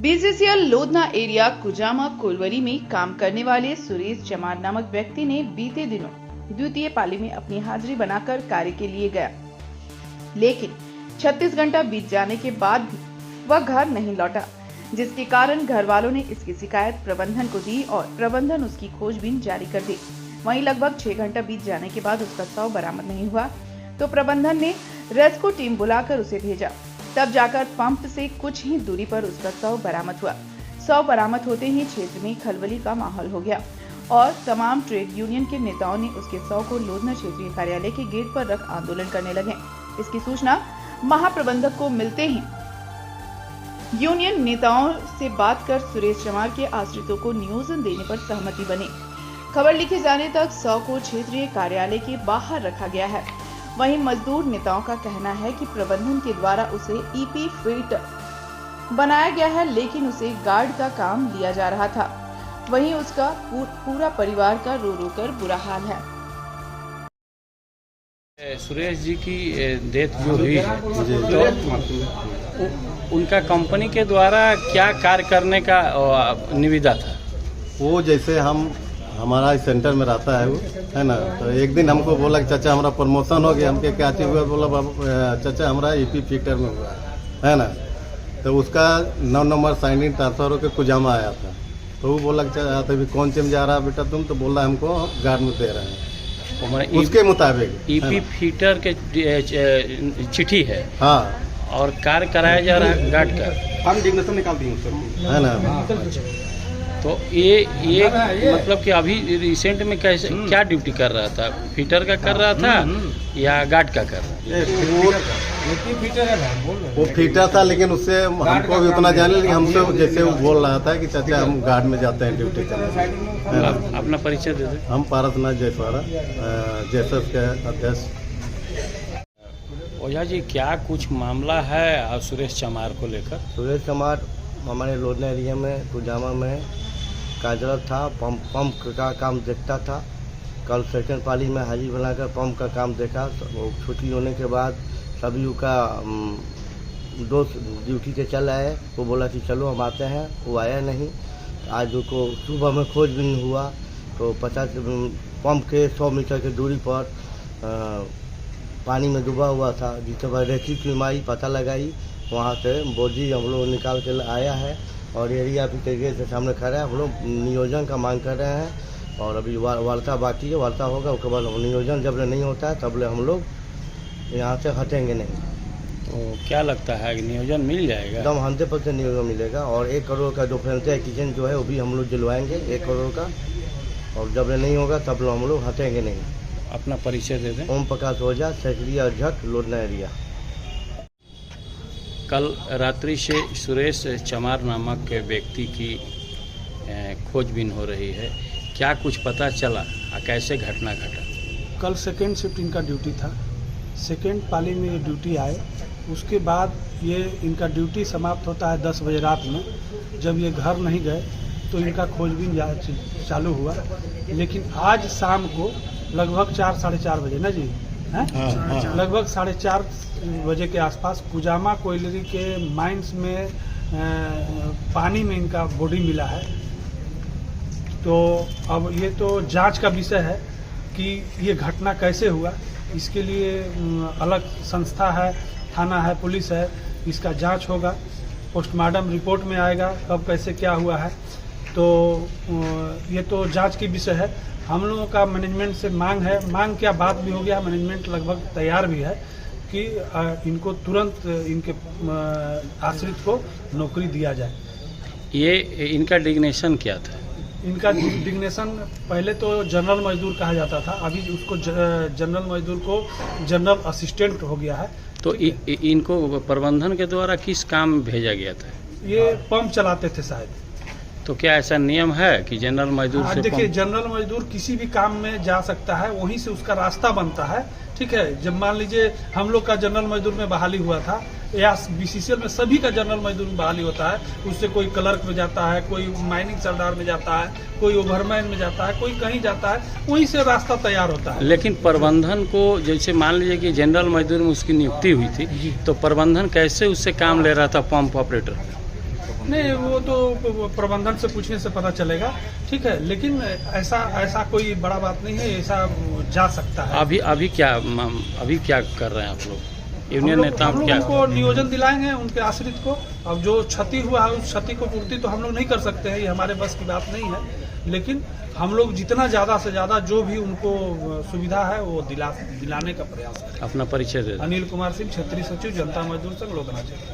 BCCL Lodhna area कुजामा कोलवरी में काम करने वाले सुरेश चमार नामक व्यक्ति ने बीते दिनों द्वितीय पाली में अपनी हाजिरी बनाकर कार्य के लिए गया, लेकिन 36 घंटा बीत जाने के बाद भी वह घर नहीं लौटा, जिसके कारण घर वालों ने इसकी शिकायत प्रबंधन को दी और प्रबंधन उसकी खोजबीन जारी कर दी। वहीं लगभग 6 घंटा बीत जाने के बाद उसका शव बरामद नहीं हुआ तो प्रबंधन ने रेस्क्यू टीम बुलाकर उसे भेजा। तब जाकर पंप से कुछ ही दूरी पर उसका शव बरामद हुआ। शव बरामद होते ही क्षेत्र में खलबली का माहौल हो गया और तमाम ट्रेड यूनियन के नेताओं ने उसके शव को लोधना क्षेत्रीय कार्यालय के गेट पर रख आंदोलन करने लगे। इसकी सूचना महाप्रबंधक को मिलते ही यूनियन नेताओं से बात कर सुरेश चमार के आश्रितों को नियोजन देने पर सहमति बनी। खबर लिखे जाने तक शव को क्षेत्रीय कार्यालय के बाहर रखा गया है। वहीं मजदूर नेताओं का कहना है कि प्रबंधन के द्वारा उसे ईपी फिल्टर बनाया गया है, लेकिन उसे गार्ड का काम दिया जा रहा था। वहीं उसका पूरा परिवार का रो रो कर बुरा हाल है। सुरेश जी की डेथ जो हुई है, तो उनका कंपनी के द्वारा क्या कार्य करने का निविदा था? वो जैसे हमारा सेंटर में रहता है वो, है ना, तो एक दिन हमको बोला कि चाचा हमारा प्रमोशन हो गया। हमके क्या चीज हुआ? बोला चाचा हमारा ईपी फिटर में हुआ है ना, तो उसका 9 नंबर साइन इन ट्रांसफर होकर कुजामा आया था। तो वो बोला कि अभी कौन सी में जा रहा बेटा तुम? तो बोला हमको गार्ड में दे रहे हैं, उसके मुताबिक ईपी फिटर के चिट्ठी है। हाँ, और कार्य कराया जा रहा है गार्ड का। हम डिग्नेशन निकाल दिए है ना। तो ये मतलब कि अभी रिसेंट में कैसे क्या ड्यूटी कर रहा था? फिटर का कर रहा था या गार्ड का कर रहा था? वो फिटर था, लेकिन उससे हमको भी उतना जाने, लेकिन हमसे जैसे वो बोल रहा था कि चाचा हम गार्ड में जाते हैं ड्यूटी करने। अपना परिचय दे दें। हम पारसनाथ जयसवाड़ा जैसस के अध्यक्ष। ओझा जी, क्या कुछ मामला है सुरेश चमार को लेकर? सुरेश चमार हमारे लोधना एरिया में कुजामा में कार्यरत था। पंप का काम देखता था। कल सेकंड पाली में हाजिरी बनाकर पंप का काम देखा। वो छुट्टी होने के बाद सभी का दोस्त ड्यूटी से चल आए। वो बोला कि चलो हम आते हैं, वो आया नहीं। आज उसको सुबह में खोज भी नहीं हुआ तो 50 पंप के 100 मीटर की दूरी पर पानी में डूबा हुआ था। जिसके बाद रेस्क्यू टीम आई, पता लगाई, वहाँ से बॉडी हम लोग निकाल के आया है और एरिया भी तरीके से सामने खड़ा है। हम लोग नियोजन का मांग कर रहे हैं और अभी वार्ता बाकी है। वार्ता होगा, उसके बाद नियोजन जब नहीं होता है तब हम लोग यहाँ से हटेंगे नहीं। तो क्या लगता है कि नियोजन मिल जाएगा? एकदम 100% नियोजन मिलेगा और 1 करोड़ का डिफरेंशियल किचन जो है वो भी हम लोग दिलवाएंगे 1 करोड़ का, और जब नहीं होगा तब हम लोग हटेंगे नहीं। अपना परिचय दे दें। ओम प्रकाश ओझा, सेक्रेटरी अध्यक्ष लोधना एरिया। कल रात्रि से सुरेश चमार नामक व्यक्ति की खोजबीन हो रही है, क्या कुछ पता चला? कैसे घटना घटा? कल सेकेंड शिफ्ट इनका ड्यूटी था। सेकेंड पाली में ये ड्यूटी आए, उसके बाद ये इनका ड्यूटी समाप्त होता है 10 बजे रात में। जब ये घर नहीं गए तो इनका खोजबीन चालू हुआ, लेकिन आज शाम को लगभग 4 साढ़े 4 बजे ना जी, लगभग 4:30 बजे के आसपास कुजामा कोयलरी के माइंस में पानी में इनका बॉडी मिला है। तो अब ये तो जांच का विषय है कि ये घटना कैसे हुआ। इसके लिए अलग संस्था है, थाना है, पुलिस है, इसका जांच होगा। पोस्टमार्टम रिपोर्ट में आएगा कब कैसे क्या हुआ है। तो ये तो जांच की विषय है। हम लोगों का मैनेजमेंट से मांग क्या बात भी हो गया, मैनेजमेंट लगभग तैयार भी है कि इनको तुरंत इनके आश्रित को नौकरी दिया जाए। ये इनका डिग्नेशन क्या था? इनका डिग्नेशन पहले तो जनरल मजदूर कहा जाता था, अभी उसको जनरल मजदूर को जनरल असिस्टेंट हो गया है। तो इनको प्रबंधन के द्वारा किस काम में भेजा गया था? ये पंप चलाते थे शायद। तो क्या ऐसा नियम है कि जनरल मजदूर से? देखिए, जनरल मजदूर किसी भी काम में जा सकता है, वहीं से उसका रास्ता बनता है। ठीक है, जब मान लीजिए हम लोग का जनरल मजदूर में बहाली हुआ था, या बीसीसीएल में सभी का जनरल मजदूर में बहाली होता है। उससे कोई क्लर्क में जाता है, कोई माइनिंग सरदार में जाता है, कोई ओवरमैन में जाता है, कोई कहीं जाता है, वहीं से रास्ता तैयार होता है। लेकिन प्रबंधन को, जैसे मान लीजिए कि जनरल मजदूर में उसकी नियुक्ति हुई थी, तो प्रबंधन कैसे उससे काम ले रहा था पंप ऑपरेटर? नहीं, वो तो प्रबंधन से पूछने से पता चलेगा, ठीक है, लेकिन ऐसा कोई बड़ा बात नहीं है, ऐसा जा सकता है। अभी क्या कर रहे हैं आप लोग? यूनियन नेता हम लोग क्या उनको नियोजन दिलाएंगे, उनके आश्रित को। अब जो क्षति हुआ है उस क्षति को पूर्ति तो हम लोग नहीं कर सकते हैं, ये हमारे बस की बात नहीं है, लेकिन हम लोग जितना ज़्यादा से ज़्यादा जो भी उनको सुविधा है वो दिलाने का प्रयास करें। अपना परिचय दे दें। अनिल कुमार सिंह, क्षेत्रीय सचिव, जनता मजदूर संघ, लोधना क्षेत्र।